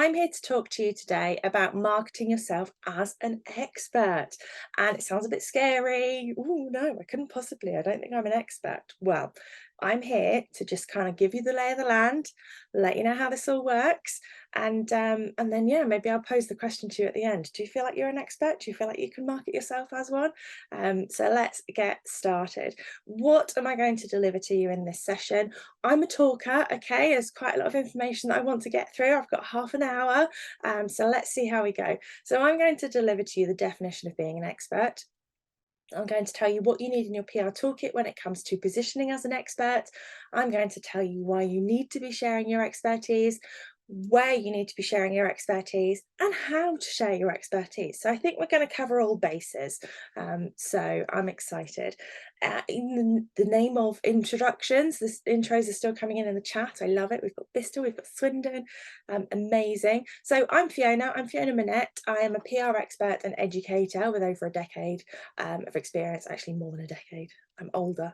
I'm here to talk to you today about marketing yourself as an expert. And it sounds a bit scary. Oh, no, I couldn't possibly. I don't think I'm an expert. Well, I'm here to just kind of give you the lay of the land, let you know how this all works, and then yeah, maybe I'll pose the question to you at the end. Do you feel like you're an expert? Do you feel like you can market yourself as one? So let's get started. What am I going to deliver to you in this session? I'm a talker, okay? There's quite a lot of information that I want to get through. I've got half an hour, so let's see how we go. So I'm going to deliver to you the definition of being an expert. I'm going to tell you what you need in your PR toolkit when it comes to positioning as an expert. I'm going to tell you why you need to be sharing your expertise, where you need to be sharing your expertise, and how to share your expertise. So I think we're going to cover all bases. So I'm excited. In the name of introductions, the intros are still coming in the chat. I love it. We've got Bristol, we've got Swindon. Amazing. So I'm Fiona. I'm Fiona Minette. I am a PR expert and educator with over a decade of experience, actually more than a decade. I'm older,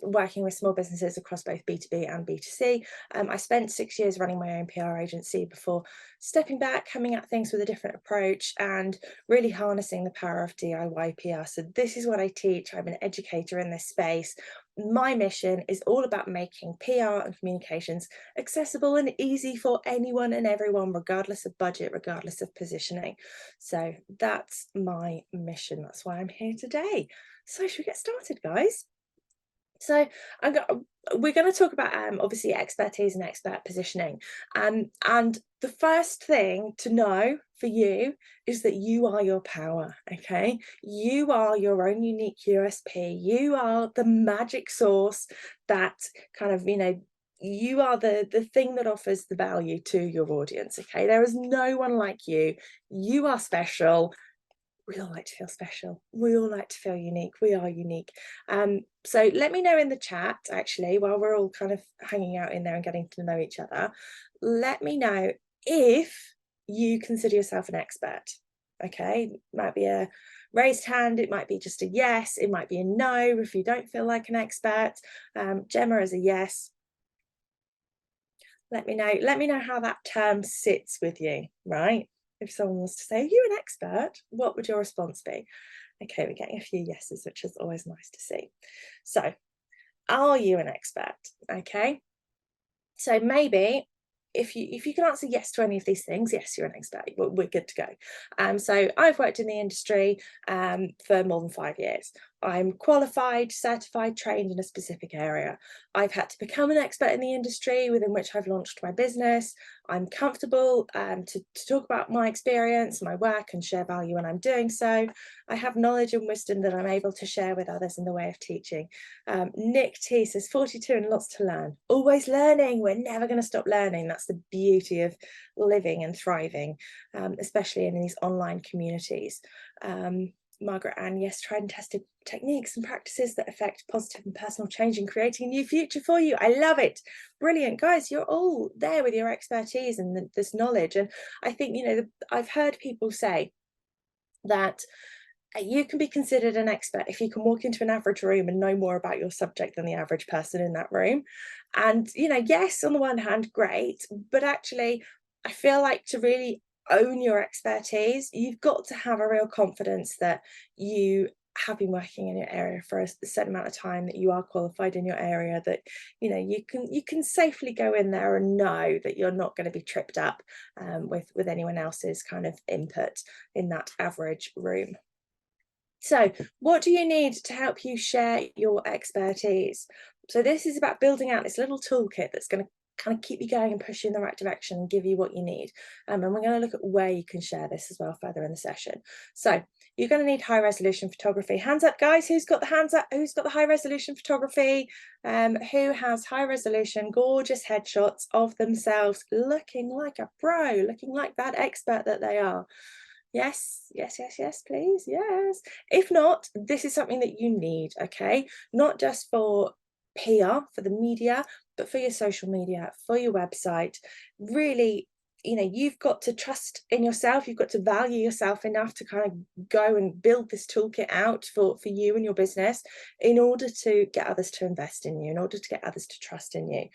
working with small businesses across both B2B and B2C. I spent 6 years running my own PR agency before stepping back, coming at things with a different approach and really harnessing the power of DIY PR. So this is what I teach. I'm an educator in this space. My mission is all about making PR and communications accessible and easy for anyone and everyone, regardless of budget, regardless of positioning. So that's my mission. That's why I'm here today. So should we get started, guys? So we're going to talk about obviously expertise and expert positioning. And the first thing to know for you is that you are your power, okay? You are your own unique USP. You are the magic sauce that kind of, you are the thing that offers the value to your audience, okay? There is no one like you. You are special. We all like to feel special. We all like to feel unique. We are unique. So let me know in the chat, actually, while we're all kind of hanging out in there and getting to know each other, let me know if you consider yourself an expert. Okay, it might be a raised hand, it might be just a yes, it might be a no if you don't feel like an expert. Gemma is a yes. Let me know how that term sits with you, right? If someone was to say, are you an expert? What would your response be? Okay, we're getting a few yeses, which is always nice to see. So, are you an expert? Okay. So maybe if you can answer yes to any of these things, yes, you're an expert. We're good to go. So I've worked in the industry for more than 5 years. I'm qualified, certified, trained in a specific area. I've had to become an expert in the industry within which I've launched my business. I'm comfortable to talk about my experience, my work, and share value when I'm doing so. I have knowledge and wisdom that I'm able to share with others in the way of teaching. Nick T says 42 and lots to learn. Always learning. We're never going to stop learning. That's the beauty of living and thriving, especially in these online communities. Margaret Ann, yes, tried and tested techniques and practices that affect positive and personal change and creating a new future for you. I love it. Brilliant. Guys, you're all there with your expertise and this knowledge. And I think, I've heard people say that you can be considered an expert if you can walk into an average room and know more about your subject than the average person in that room. And, yes, on the one hand, great, but actually, I feel like to really own your expertise, you've got to have a real confidence that you have been working in your area for a certain amount of time, that you are qualified in your area, that you can safely go in there and know that you're not going to be tripped up with anyone else's kind of input in that average room. So what do you need to help you share your expertise? So this is about building out this little toolkit that's going to kind of keep you going and push you in the right direction and give you what you need. And we're going to look at where you can share this as well further in the session. So you're going to need high resolution photography. Hands up, guys. Who's got the hands up? Who's got the high resolution photography? Who has high resolution, gorgeous headshots of themselves looking like a pro, looking like that expert that they are? Yes, yes, yes, yes, please, yes. If not, this is something that you need, okay? Not just for PR, for the media, but for your social media, for your website. Really, you know, you've got to trust in yourself, you've got to value yourself enough to kind of go and build this toolkit out for you and your business in order to get others to invest in you, in order to get others to trust in you.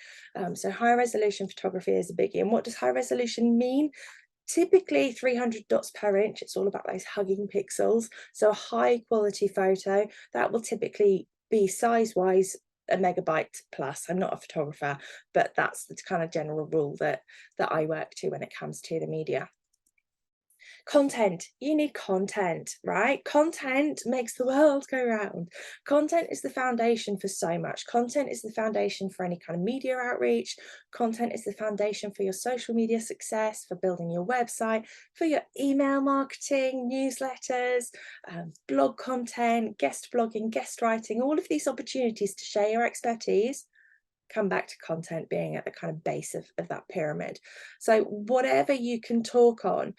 So high resolution photography is a biggie. And what does high resolution mean? Typically 300 dots per inch. It's all about those hugging pixels. So a high quality photo that will typically be size wise a megabyte plus. I'm not a photographer, but that's the kind of general rule that I work to when it comes to the media. Content, you need content, right? Content makes the world go round. Content is the foundation for so much. Content is the foundation for any kind of media outreach. Content is the foundation for your social media success, for building your website, for your email marketing, newsletters, blog content, guest blogging, guest writing, all of these opportunities to share your expertise come back to content being at the kind of base of that pyramid. So whatever you can talk on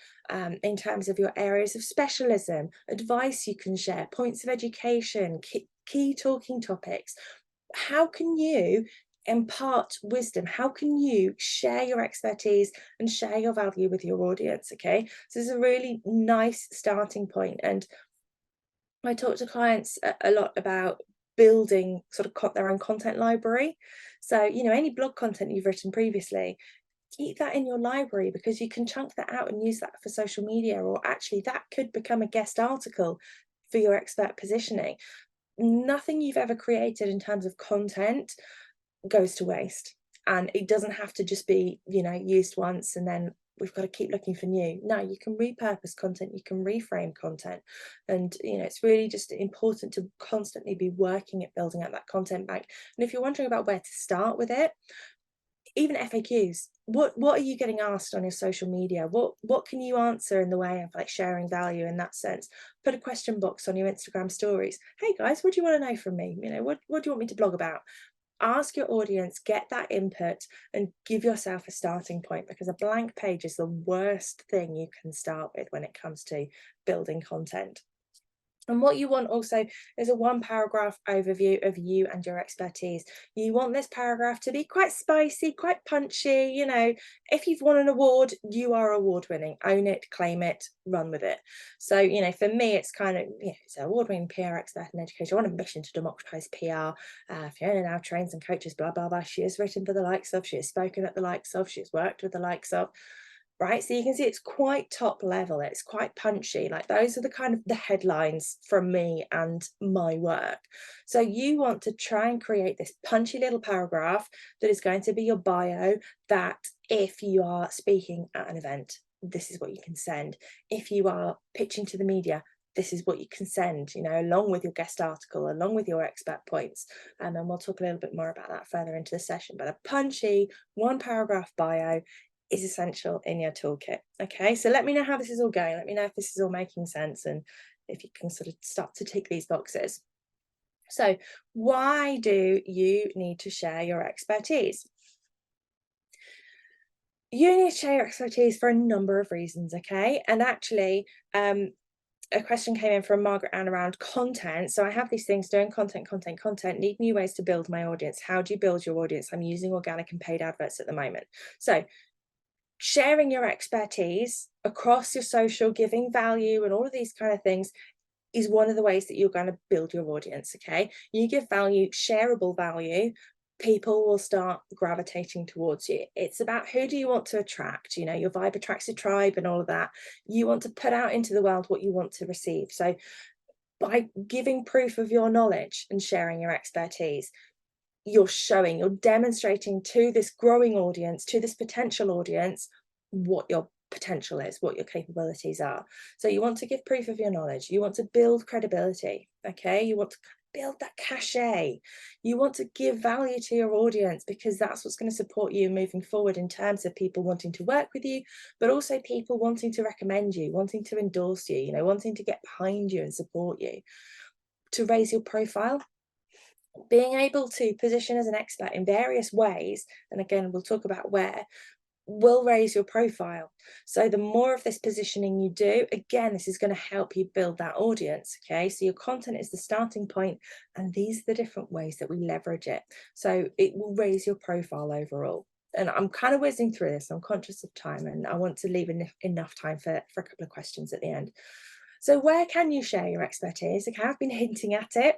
in terms of your areas of specialism, advice you can share, points of education, key talking topics, how can you impart wisdom? How can you share your expertise and share your value with your audience? Okay, so this is a really nice starting point. And I talk to clients a lot about building sort of their own content library. So, you know, any blog content you've written previously, keep that in your library because you can chunk that out and use that for social media, or actually that could become a guest article for your expert positioning. Nothing you've ever created in terms of content goes to waste. And it doesn't have to just be, you know, used once and then we've got to keep looking for new. No, you can repurpose content, you can reframe content. And, you know, it's really just important to constantly be working at building out that content bank. And if you're wondering about where to start with it, even FAQs, what are you getting asked on your social media? What can you answer in the way of like sharing value in that sense? Put a question box on your Instagram stories. Hey guys, what do you want to know from me? You know, what do you want me to blog about? Ask your audience, get that input, and give yourself a starting point, because a blank page is the worst thing you can start with when it comes to building content. And what you want also is a 1-paragraph overview of you and your expertise. You want this paragraph to be quite spicy, quite punchy. You know, if you've won an award, you are award winning. Own it, claim it, run with it. So, you know, for me, it's kind of, you know, it's an award winning PR expert in education. I want a mission to democratize PR. Fiona now trains and coaches, blah, blah, blah. She has written for the likes of, she has spoken at the likes of, she has worked with the likes of. Right, so you can see it's quite top level, it's quite punchy. Like those are the kind of the headlines from me and my work. So you want to try and create this punchy little paragraph that is going to be your bio, that if you are speaking at an event, this is what you can send. If you are pitching to the media, this is what you can send, you know, along with your guest article, along with your expert points. And we'll talk a little bit more about that further into the session. But a punchy 1-paragraph bio is essential in your toolkit. Okay, so let me know how this is all going. Let me know if this is all making sense and if you can sort of start to tick these boxes. So why do you need to share your expertise? You need to share your expertise for a number of reasons, okay? And actually, a question came in from Margaret Ann around content. So I have these things doing content, need new ways to build my audience. How do you build your audience? I'm using organic and paid adverts at the moment. So sharing your expertise across your social, giving value and all of these kind of things is one of the ways that you're going to build your audience. Okay, you give value, shareable value, people will start gravitating towards you. It's about who do you want to attract. You know, your vibe attracts your tribe and all of that. You want to put out into the world what you want to receive. So by giving proof of your knowledge and sharing your expertise, you're demonstrating to this growing audience, to this potential audience, what your potential is, what your capabilities are. So you want to give proof of your knowledge. You want to build credibility. Okay, you want to build that cachet. You want to give value to your audience, because that's what's going to support you moving forward in terms of people wanting to work with you, but also people wanting to recommend you, wanting to endorse you, you know, wanting to get behind you and support you. To raise your profile, being able to position as an expert in various ways, and again, we'll talk about where, will raise your profile. So the more of this positioning you do, again, this is going to help you build that audience. Okay, so your content is the starting point, and these are the different ways that we leverage it. So it will raise your profile overall. and I'm kind of whizzing through this. I'm conscious of time, and I want to leave enough time for a couple of questions at the end. So where can you share your expertise? Okay, I've been hinting at it.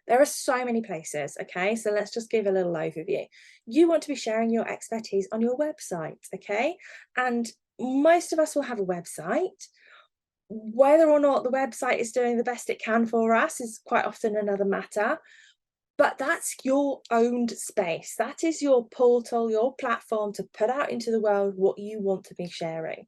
There are so many places, okay? So let's just give a little overview. You want to be sharing your expertise on your website, okay? And most of us will have a website. Whether or not the website is doing the best it can for us is quite often another matter. But that's your owned space. That is your portal, your platform to put out into the world what you want to be sharing.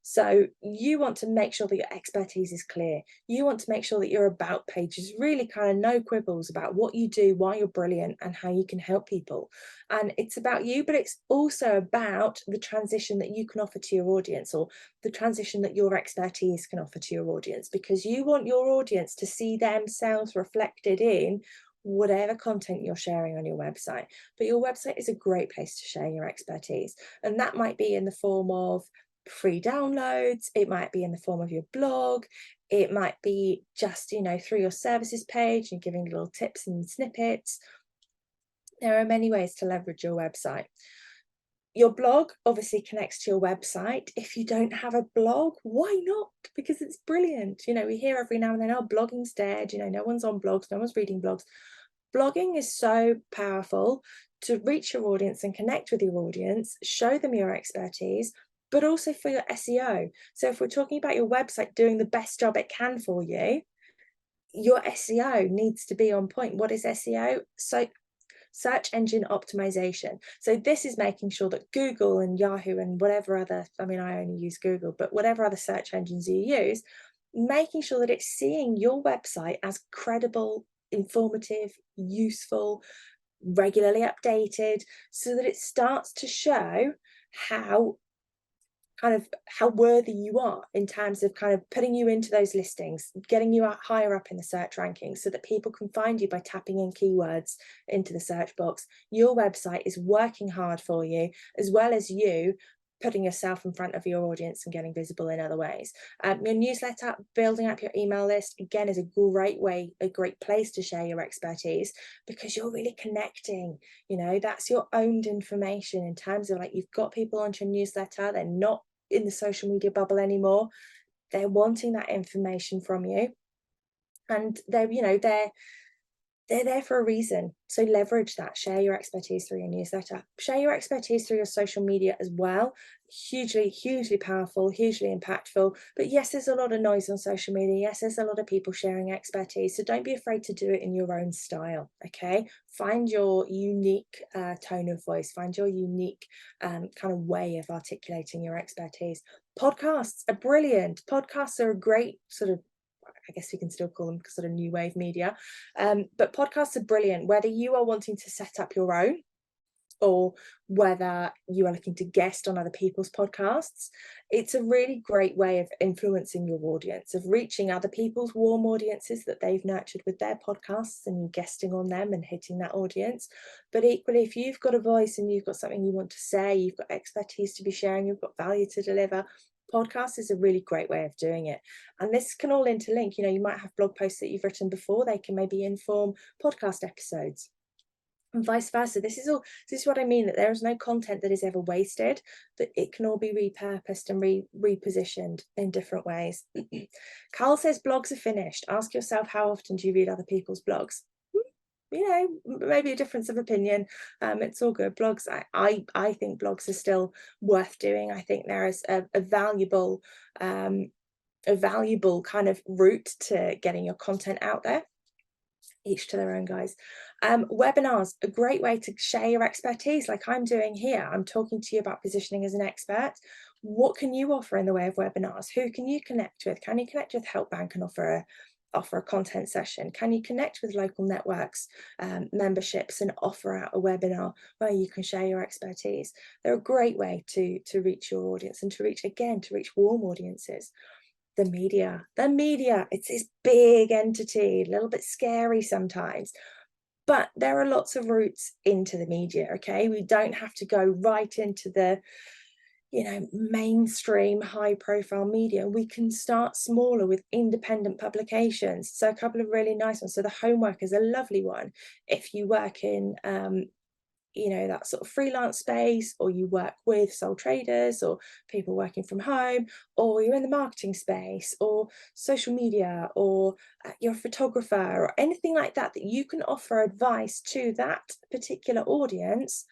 So you want to make sure that your expertise is clear. You want to make sure that your about page is really kind of no quibbles about what you do, why you're brilliant, and how you can help people. And it's about you, but it's also about the transition that you can offer to your audience, or the transition that your expertise can offer to your audience, because you want your audience to see themselves reflected in whatever content you're sharing on your website. But your website is a great place to share your expertise. And that might be in the form of free downloads, it might be in the form of your blog, it might be just, through your services page and giving little tips and snippets. There are many ways to leverage your website. Your blog obviously connects to your website. If you don't have a blog, why not? Because it's brilliant. We hear every now and then, oh, blogging's dead. No one's on blogs, no one's reading blogs. Blogging is so powerful to reach your audience and connect with your audience, show them your expertise, but also for your SEO. So if we're talking about your website doing the best job it can for you, your SEO needs to be on point. What is SEO? So search engine optimization. So this is making sure that Google and Yahoo and whatever other, I only use Google, but whatever other search engines you use, making sure that it's seeing your website as credible, informative, useful, regularly updated, so that it starts to show how worthy you are in terms of kind of putting you into those listings, getting you out higher up in the search rankings so that people can find you by tapping in keywords into the search box. Your website is working hard for you, as well as you putting yourself in front of your audience and getting visible in other ways. Your newsletter, building up your email list, again, is a great place to share your expertise, because you're really connecting. That's your owned information in terms of, like, you've got people onto your newsletter, they're not in the social media bubble anymore, they're wanting that information from you, and they're there for a reason. So leverage that. Share your expertise through your newsletter. Share your expertise through your social media as well. Hugely powerful, hugely impactful. But yes, there's a lot of noise on social media. Yes, there's a lot of people sharing expertise. So don't be afraid to do it in your own style, okay? Find your unique tone of voice. Find your unique kind of way of articulating your expertise. Podcasts are brilliant. Podcasts are a great sort of, I guess we can still call them sort of new wave media. But podcasts are brilliant, whether you are wanting to set up your own, or whether you are looking to guest on other people's podcasts. It's a really great way of influencing your audience, of reaching other people's warm audiences that they've nurtured with their podcasts, and guesting on them and hitting that audience. But equally, if you've got a voice and you've got something you want to say, you've got expertise to be sharing, you've got value to deliver, podcast is a really great way of doing it. And this can all interlink. You might have blog posts that you've written before, they can maybe inform podcast episodes, and vice versa. This is what I mean, that there is no content that is ever wasted, that it can all be repurposed and repositioned in different ways. Carl says blogs are finished. Ask yourself, how often do you read other people's blogs? Maybe a difference of opinion. It's all good. Blogs, I think blogs are still worth doing. I think there is a valuable kind of route to getting your content out there. Each to their own, guys. Webinars, a great way to share your expertise, like I'm doing here. I'm talking to you about positioning as an expert. What can you offer in the way of webinars? Who can you connect with? Can you connect with HelpBnk and offer a content session? Can you connect with local networks, memberships, and offer out a webinar where you can share your expertise? They're a great way to reach your audience, and to reach warm audiences. The media, it's this big entity, a little bit scary sometimes, but there are lots of routes into the media, okay? We don't have to go right into the mainstream high profile media. We can start smaller with independent publications. So a couple of really nice ones. So The Homework is a lovely one. If you work in that sort of freelance space, or you work with sole traders or people working from home, or you're in the marketing space or social media, or you're a photographer or anything like that, that you can offer advice to that particular audience,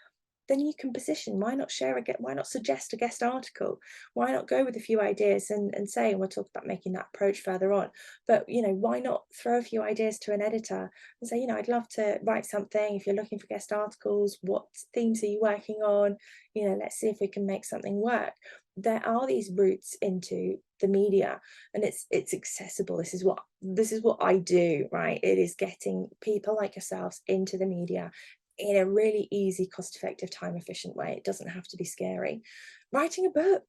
then you can position. Why not share a why not suggest a guest article? Why not go with a few ideas and say, and we'll talk about making that approach further on, but why not throw a few ideas to an editor and say, I'd love to write something. If you're looking for guest articles, what themes are you working on? Let's see if we can make something work. There are these routes into the media, and it's accessible. This is what I do, right? It is getting people like yourselves into the media in a really easy, cost-effective, time-efficient way. It doesn't have to be scary. Writing a book.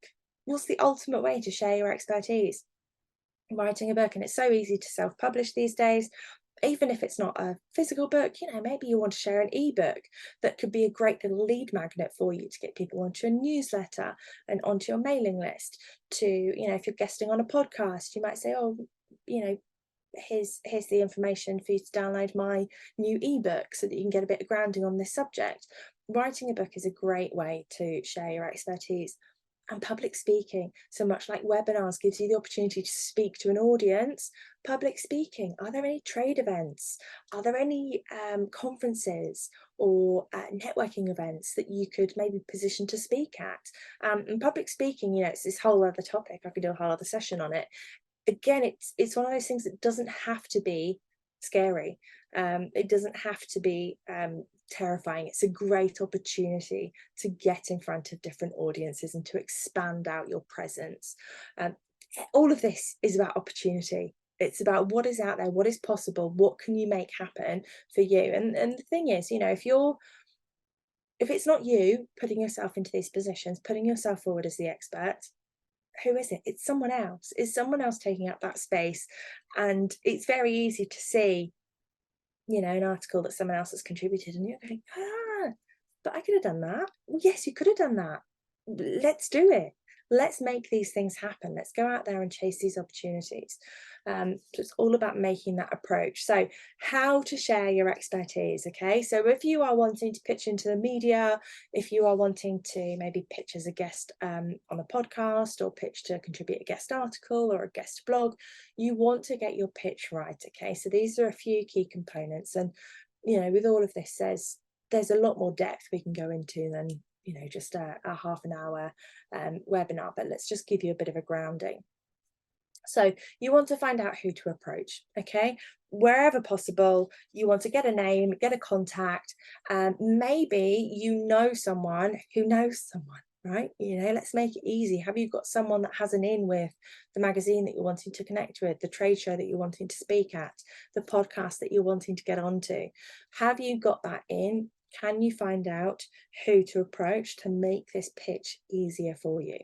What's the ultimate way to share your expertise? Writing a book, and it's so easy to self-publish these days. Even if it's not a physical book, maybe you want to share an ebook that could be a great little lead magnet for you to get people onto a newsletter and onto your mailing list. If you're guesting on a podcast, you might say, oh, here's the information for you to download my new ebook so that you can get a bit of grounding on this subject. Writing a book is a great way to share your expertise. And public speaking, so much like webinars, gives you the opportunity to speak to an audience. Public speaking, are there any trade events? Are there any conferences or networking events that you could maybe position to speak at? And public speaking, it's this whole other topic. I could do a whole other session on it. Again, it's one of those things that doesn't have to be scary. It doesn't have to be terrifying. It's a great opportunity to get in front of different audiences and to expand out your presence. All of this is about opportunity. It's about what is out there, what is possible, what can you make happen for you. And the thing is, if it's not you putting yourself into these positions, putting yourself forward as the expert, who is it? It's someone else. It's someone else taking up that space. And it's very easy to see, an article that someone else has contributed, and you're going, but I could have done that. Well, yes, you could have done that. Let's do it. Let's make these things happen. Let's go out there and chase these opportunities. So it's all about making that approach. So how to share your expertise, okay? So if you are wanting to pitch into the media, if you are wanting to maybe pitch as a guest on a podcast, or pitch to contribute a guest article or a guest blog, you want to get your pitch right, okay? So these are a few key components. And, with all of this, there's a lot more depth we can go into than just a half an hour webinar, but let's just give you a bit of a grounding. So you want to find out who to approach, okay? Wherever possible, you want to get a name, get a contact. Maybe you know someone who knows someone, right? Let's make it easy. Have you got someone that has an in with the magazine that you're wanting to connect with, the trade show that you're wanting to speak at, the podcast that you're wanting to get onto? Have you got that in? Can you find out who to approach to make this pitch easier for you?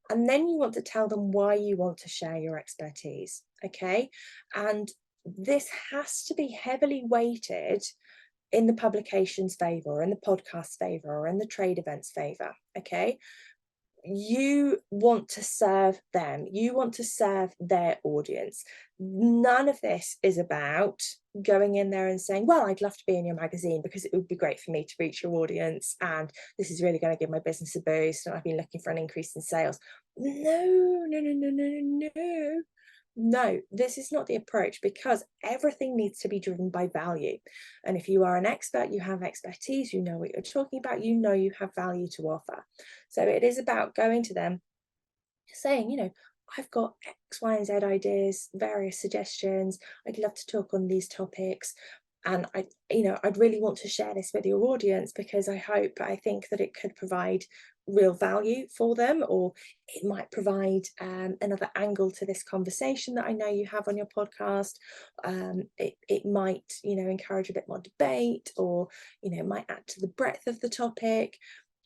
And then you want to tell them why you want to share your expertise, okay? And this has to be heavily weighted in the publication's favour, or in the podcast's favour, or in the trade event's favour, okay? You want to serve them. You want to serve their audience. None of this is about going in there and saying, well, I'd love to be in your magazine because it would be great for me to reach your audience, and this is really going to give my business a boost, and I've been looking for an increase in sales. No, this is not the approach, because everything needs to be driven by value. And if you are an expert, you have expertise, you know what you're talking about, you have value to offer. So it is about going to them, saying, I've got X, Y, and Z ideas, various suggestions. I'd love to talk on these topics. And I'd really want to share this with your audience, because I think that it could provide real value for them, or it might provide another angle to this conversation that I know you have on your podcast. It might, encourage a bit more debate, or, it might add to the breadth of the topic.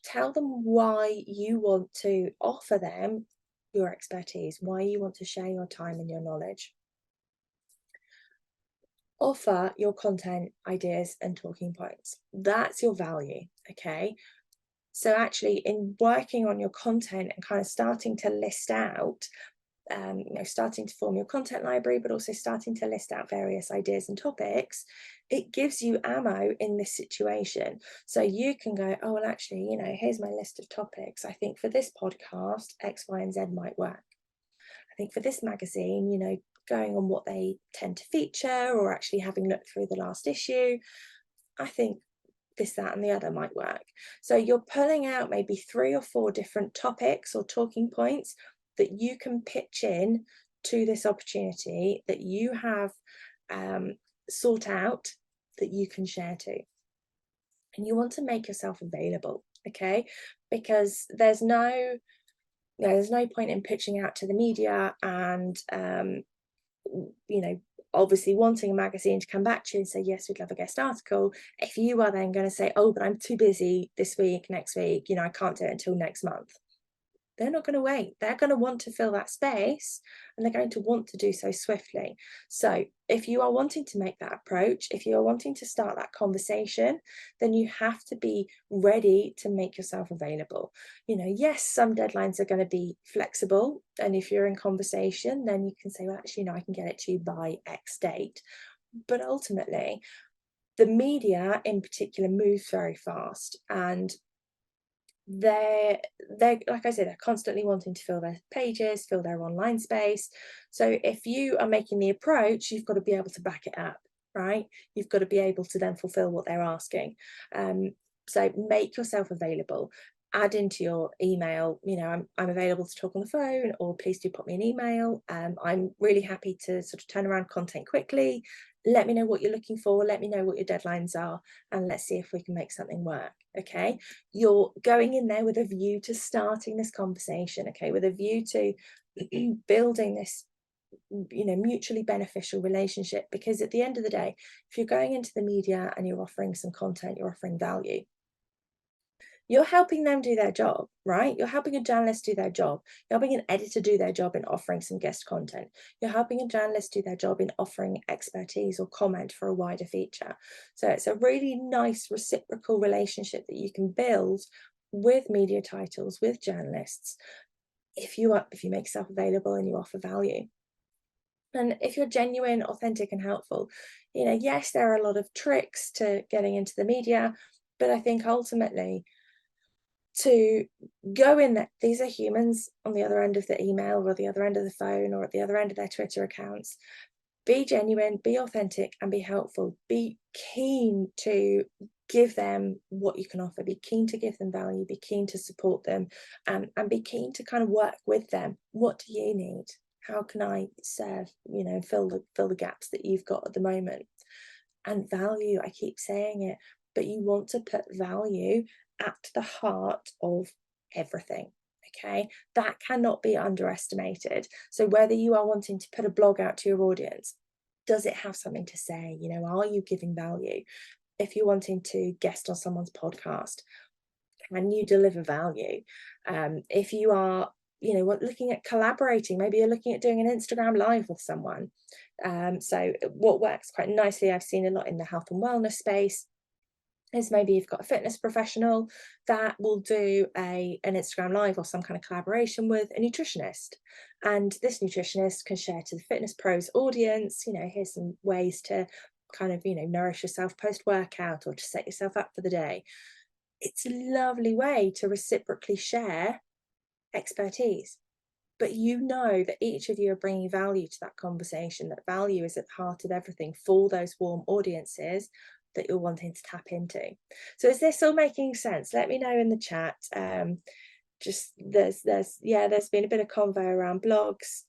Tell them why you want to offer them your expertise, why you want to share your time and your knowledge. Offer your content, ideas, and talking points. That's your value, okay? So actually, in working on your content and kind of starting to list out starting to form your content library, but also starting to list out various ideas and topics, it gives you ammo in this situation. So you can go, oh, well, actually, here's my list of topics. I think for this podcast, X, Y, and Z might work. I think for this magazine, going on what they tend to feature, or actually having looked through the last issue, I think this, that, and the other might work. So you're pulling out maybe 3 or 4 different topics or talking points that you can pitch in to this opportunity that you have sought out, that you can share to. And you want to make yourself available, okay? Because there's no point in pitching out to the media and obviously wanting a magazine to come back to you and say, yes, we'd love a guest article, if you are then going to say, oh, but I'm too busy this week, next week, I can't do it until next month. They're not going to wait. They're going to want to fill that space, and they're going to want to do so swiftly. So if you are wanting to make that approach, if you are wanting to start that conversation, then you have to be ready to make yourself available. Yes, some deadlines are going to be flexible. And if you're in conversation, then you can say, well, actually, I can get it to you by X date. But ultimately, the media in particular moves very fast, and they're like I said, they're constantly wanting to fill their pages, fill their online space. So if you are making the approach, you've got to be able to back it up, right? You've got to be able to then fulfill what they're asking. So make yourself available. Add into your email, I'm available to talk on the phone, or please do pop me an email. I'm really happy to sort of turn around content quickly. Let me know what you're looking for, let me know what your deadlines are, and let's see if we can make something work. Okay, you're going in there with a view to starting this conversation, okay, with a view to building this mutually beneficial relationship. Because at the end of the day, if you're going into the media and you're offering some content, you're offering value, you're helping them do their job, right? You're helping a journalist do their job. You're helping an editor do their job in offering some guest content. You're helping a journalist do their job in offering expertise or comment for a wider feature. So it's a really nice reciprocal relationship that you can build with media titles, with journalists, if you make yourself available and you offer value. And if you're genuine, authentic, and helpful, yes, there are a lot of tricks to getting into the media, but I think ultimately, to go in there, these are humans on the other end of the email, or the other end of the phone, or at the other end of their Twitter accounts. Be genuine, be authentic, and be helpful. Be keen to give them what you can offer. Be keen to give them value. Be keen to support them, and be keen to kind of work with them. What do you need? How can I serve? Fill the gaps that you've got at the moment. And value, I keep saying it, but you want to put value at the heart of everything. Okay, that cannot be underestimated. So whether you are wanting to put a blog out to your audience, does it have something to say? Are you giving value? If you're wanting to guest on someone's podcast, can you deliver value? If you are looking at collaborating, maybe you're looking at doing an Instagram live with someone. So what works quite nicely, I've seen a lot in the health and wellness space, is maybe you've got a fitness professional that will do an Instagram live or some kind of collaboration with a nutritionist. And this nutritionist can share to the fitness pros audience, here's some ways to kind of, nourish yourself post-workout, or to set yourself up for the day. It's a lovely way to reciprocally share expertise. But that each of you are bringing value to that conversation, that value is at the heart of everything for those warm audiences that you're wanting to tap into. So is this all making sense? Let me know in the chat. There's been a bit of convo around blogs.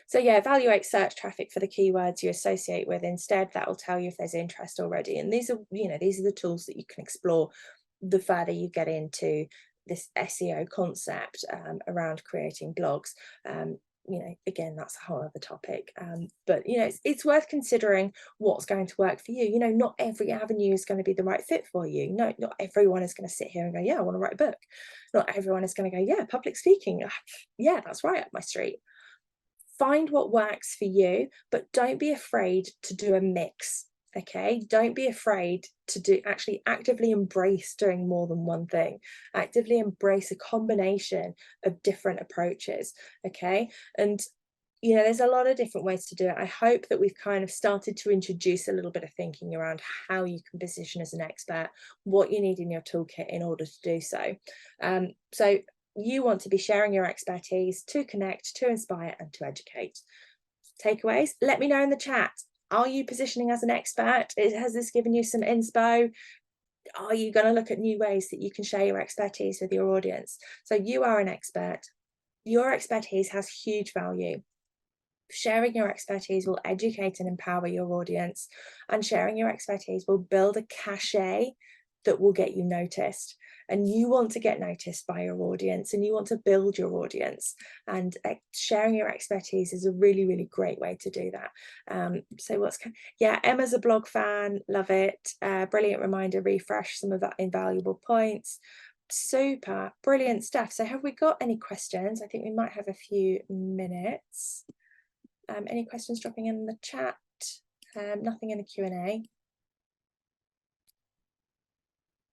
So yeah, evaluate search traffic for the keywords you associate with instead. That will tell you if there's interest already. And these are the tools that you can explore the further you get into this SEO concept around creating blogs. Again, that's a whole other topic, but it's worth considering what's going to work for you. Not every avenue is going to be the right fit for you. No, not everyone is going to sit here and go, yeah, I want to write a book. Not everyone is going to go, yeah, public speaking, yeah, that's right up my street. Find what works for you, but don't be afraid to do a mix. Okay, don't be afraid to actually actively embrace doing more than one thing. Actively embrace a combination of different approaches. Okay, and there's a lot of different ways to do it. I hope that we've kind of started to introduce a little bit of thinking around how you can position as an expert, what you need in your toolkit in order to do so. So you want to be sharing your expertise to connect, to inspire, and to educate. Takeaways, let me know in the chat. Are you positioning as an expert? Has this given you some inspo? Are you going to look at new ways that you can share your expertise with your audience? So you are an expert. Your expertise has huge value. Sharing your expertise will educate and empower your audience, and sharing your expertise will build a cachet that will get you noticed. And you want to get noticed by your audience, and you want to build your audience, and sharing your expertise is a really, really great way to do that. Yeah, Emma's a blog fan, love it. Brilliant reminder, refresh some of that invaluable points. Super brilliant stuff. So have we got any questions? I think we might have a few minutes. Any questions dropping in the chat? Nothing in the Q&A.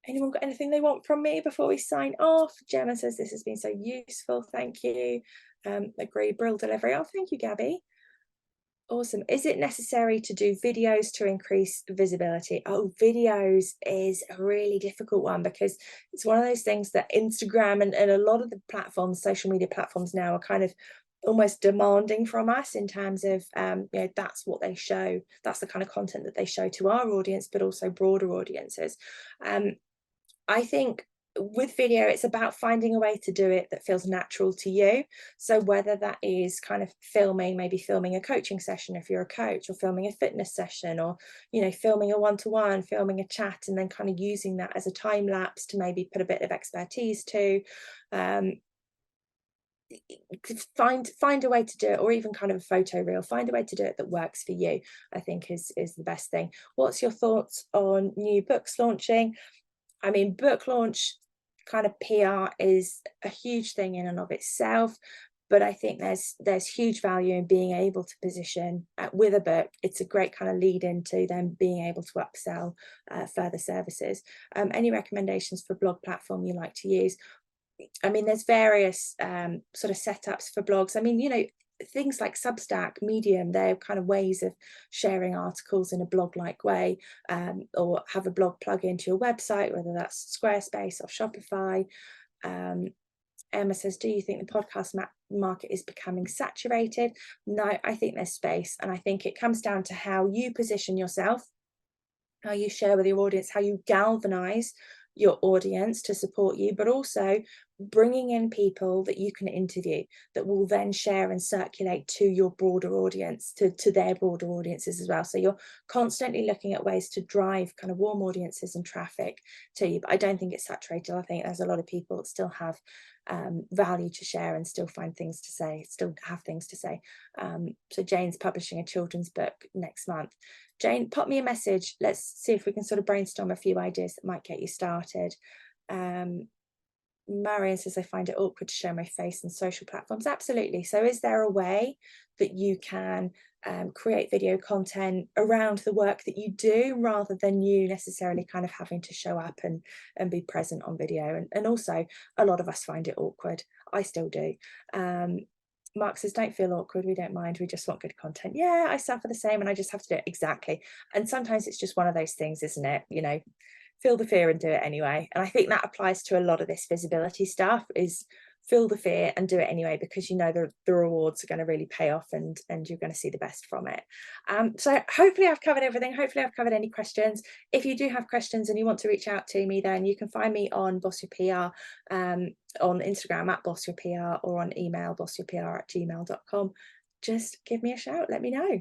Anyone got anything they want from me before we sign off? Gemma says this has been so useful. Thank you. Agree, brill delivery. Oh, thank you, Gabby. Awesome. Is it necessary to do videos to increase visibility? Oh, videos is a really difficult one, because it's one of those things that Instagram and a lot of the platforms, social media platforms now, are kind of almost demanding from us in terms of that's what they show, that's the kind of content that they show to our audience, but also broader audiences. I think with video, it's about finding a way to do it that feels natural to you. So whether that is kind of maybe filming a coaching session if you're a coach, or filming a fitness session, or filming a one-to-one, filming a chat, and then kind of using that as a time lapse to maybe put a bit of expertise to. Find a way to do it, or even kind of a photo reel, find a way to do it that works for you, I think is the best thing. What's your thoughts on new books launching? I mean, book launch kind of PR is a huge thing in and of itself, but I think there's huge value in being able to position with a book. It's a great kind of lead into them being able to upsell further services. Any recommendations for blog platform you like to use? I mean, there's various sort of setups for blogs. I mean, things like Substack, Medium, they're kind of ways of sharing articles in a blog-like way, or have a blog plug into your website, whether that's Squarespace or Shopify. Emma says, do you think the podcast market is becoming saturated? No, I think there's space. And I think it comes down to how you position yourself, how you share with your audience, how you galvanize your audience to support you, but also bringing in people that you can interview that will then share and circulate to your broader audience, to their broader audiences as well. So you're constantly looking at ways to drive kind of warm audiences and traffic to you. But I don't think it's saturated. I think there's a lot of people that still have value to share and still find things to say, still have things to say. So Jane's publishing a children's book next month. Jane, pop me a message. Let's see if we can sort of brainstorm a few ideas that might get you started. Marion says, I find it awkward to show my face on social platforms. Absolutely. So is there a way that you can create video content around the work that you do, rather than you necessarily kind of having to show up and be present on video? And also, a lot of us find it awkward. I still do. Mark says, don't feel awkward, we don't mind, we just want good content. Yeah, I suffer the same, and I just have to do it. Exactly. And sometimes it's just one of those things, isn't it? Feel the fear and do it anyway. And I think that applies to a lot of this visibility stuff, is feel the fear and do it anyway, because the rewards are going to really pay off, and you're going to see the best from it. So hopefully I've covered everything. Hopefully I've covered any questions. If you do have questions and you want to reach out to me, then you can find me on Boss Your PR, on Instagram at Boss Your PR, or on email bossyourpr@gmail.com. Just give me a shout, let me know.